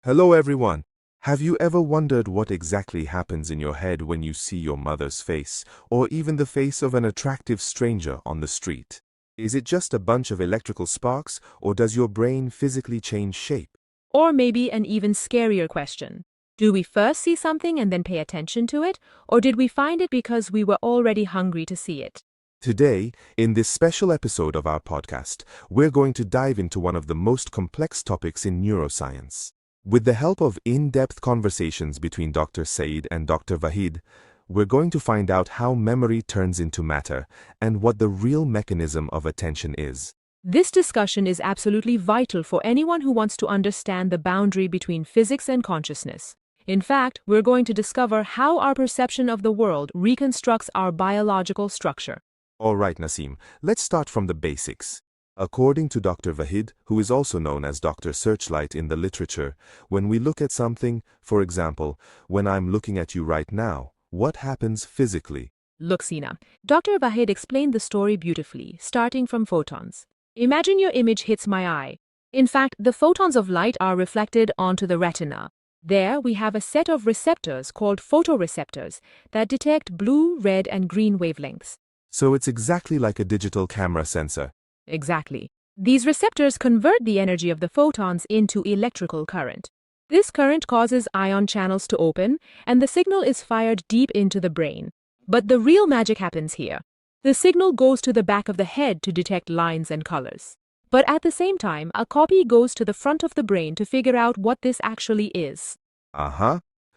Hello everyone. Have you ever wondered what exactly happens in your head when you see your mother's face, or even the face of an attractive stranger on the street? Is it just a bunch of electrical sparks, or does your brain physically change shape? Or maybe an even scarier question. Do we first see something and then pay attention to it, or did we find it because we were already hungry to see it? Today, in this special episode of our podcast, we're going to dive into one of the most complex topics in neuroscience. With the help of in-depth conversations between Dr. Saeed and Dr. Vahid, we're going to find out how memory turns into matter and what the real mechanism of attention is. This discussion is absolutely vital for anyone who wants to understand the boundary between physics and consciousness. In fact, we're going to discover how our perception of the world reconstructs our biological structure. All right, Nasim, let's start from the basics. According to Dr. Vahid, who is also known as Dr. Searchlight in the literature, when we look at something, for example, when I'm looking at you right now, what happens physically? Look, Sina, Dr. Vahid explained the story beautifully, starting from photons. Imagine your image hits my eye. In fact, the photons of light are reflected onto the retina. There, we have a set of receptors called photoreceptors that detect blue, red, and green wavelengths. So it's exactly like a digital camera sensor. Exactly. These receptors convert the energy of the photons into electrical current. This current causes ion channels to open, and the signal is fired deep into the brain. But the real magic happens here. The signal goes to the back of the head to detect lines and colors. But at the same time, a copy goes to the front of the brain to figure out what this actually is.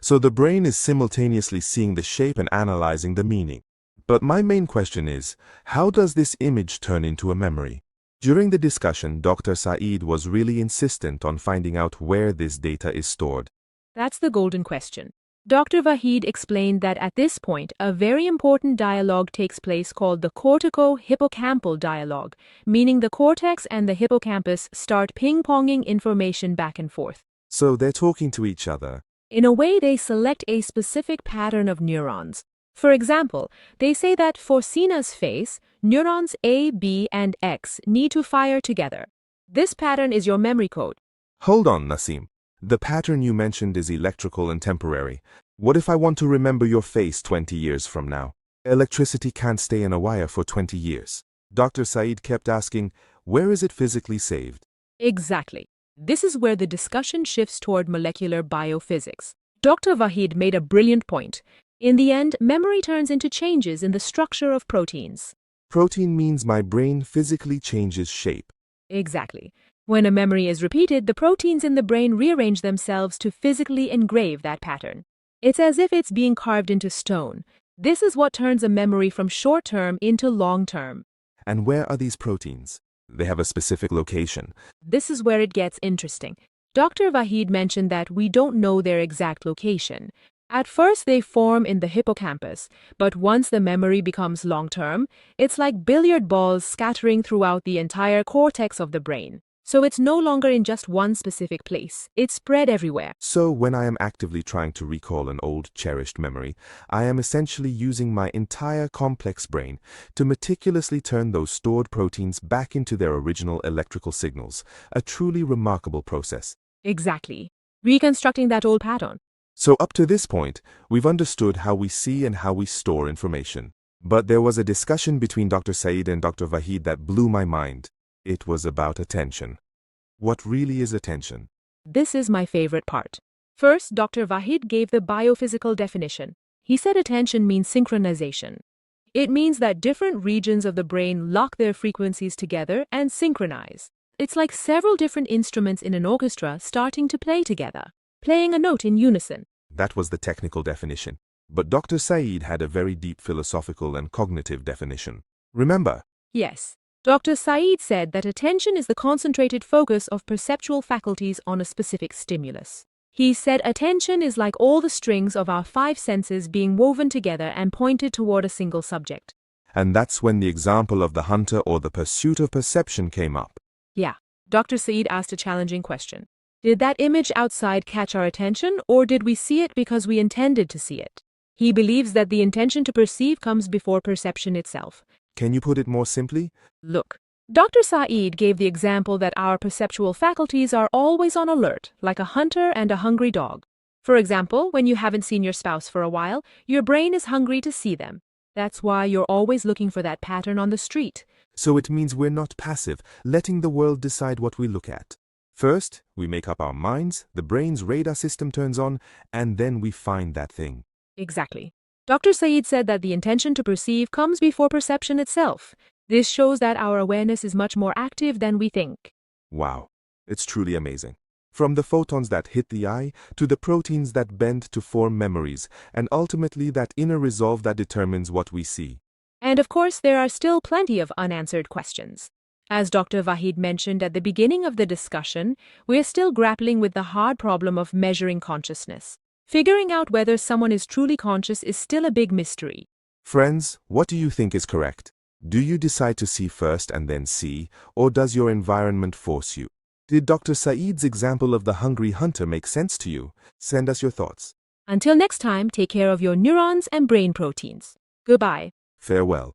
So the brain is simultaneously seeing the shape and analyzing the meaning. But my main question is, how does this image turn into a memory? During the discussion, Dr. Saeed was really insistent on finding out where this data is stored. That's the golden question. Dr. Vahid explained that at this point, a very important dialogue takes place called the cortico-hippocampal dialogue, meaning the cortex and the hippocampus start ping-ponging information back and forth. So they're talking to each other. In a way, they select a specific pattern of neurons. For example, they say that for Sina's face, neurons A, B, and X need to fire together. This pattern is your memory code. Hold on, Nasim. The pattern you mentioned is electrical and temporary. What if I want to remember your face 20 years from now? Electricity can't stay in a wire for 20 years. Dr. Saeed kept asking, where is it physically saved? Exactly. This is where the discussion shifts toward molecular biophysics. Dr. Vahid made a brilliant point. In the end, memory turns into changes in the structure of proteins. Protein means my brain physically changes shape. Exactly. When a memory is repeated, the proteins in the brain rearrange themselves to physically engrave that pattern. It's as if it's being carved into stone. This is what turns a memory from short-term into long-term. And where are these proteins? They have a specific location. This is where it gets interesting. Dr. Vahid mentioned that we don't know their exact location. At first, they form in the hippocampus, but once the memory becomes long-term, it's like billiard balls scattering throughout the entire cortex of the brain. So it's no longer in just one specific place. It's spread everywhere. So when I am actively trying to recall an old cherished memory, I am essentially using my entire complex brain to meticulously turn those stored proteins back into their original electrical signals, a truly remarkable process. Exactly. Reconstructing that old pattern. So up to this point, we've understood how we see and how we store information. But there was a discussion between Dr. Saeed and Dr. Vahid that blew my mind. It was about attention. What really is attention? This is my favorite part. First, Dr. Vahid gave the biophysical definition. He said attention means synchronization. It means that different regions of the brain lock their frequencies together and synchronize. It's like several different instruments in an orchestra starting to play together, playing a note in unison. That was the technical definition. But Dr. Saeed had a very deep philosophical and cognitive definition. Remember? Yes. Dr. Saeed said that attention is the concentrated focus of perceptual faculties on a specific stimulus. He said attention is like all the strings of our five senses being woven together and pointed toward a single subject. And that's when the example of the hunter or the pursuit of perception came up. Yeah. Dr. Saeed asked a challenging question. Did that image outside catch our attention, or did we see it because we intended to see it? He believes that the intention to perceive comes before perception itself. Can you put it more simply? Look, Dr. Saeed gave the example that our perceptual faculties are always on alert, like a hunter and a hungry dog. For example, when you haven't seen your spouse for a while, your brain is hungry to see them. That's why you're always looking for that pattern on the street. So it means we're not passive, letting the world decide what we look at. First, we make up our minds, the brain's radar system turns on, and then we find that thing. Exactly. Dr. Saeed said that the intention to perceive comes before perception itself. This shows that our awareness is much more active than we think. Wow, it's truly amazing. From the photons that hit the eye, to the proteins that bend to form memories, and ultimately that inner resolve that determines what we see. And of course, there are still plenty of unanswered questions. As Dr. Vahid mentioned at the beginning of the discussion, we're still grappling with the hard problem of measuring consciousness. Figuring out whether someone is truly conscious is still a big mystery. Friends, what do you think is correct? Do you decide to see first and then see, or does your environment force you? Did Dr. Saeed's example of the hungry hunter make sense to you? Send us your thoughts. Until next time, take care of your neurons and brain proteins. Goodbye. Farewell.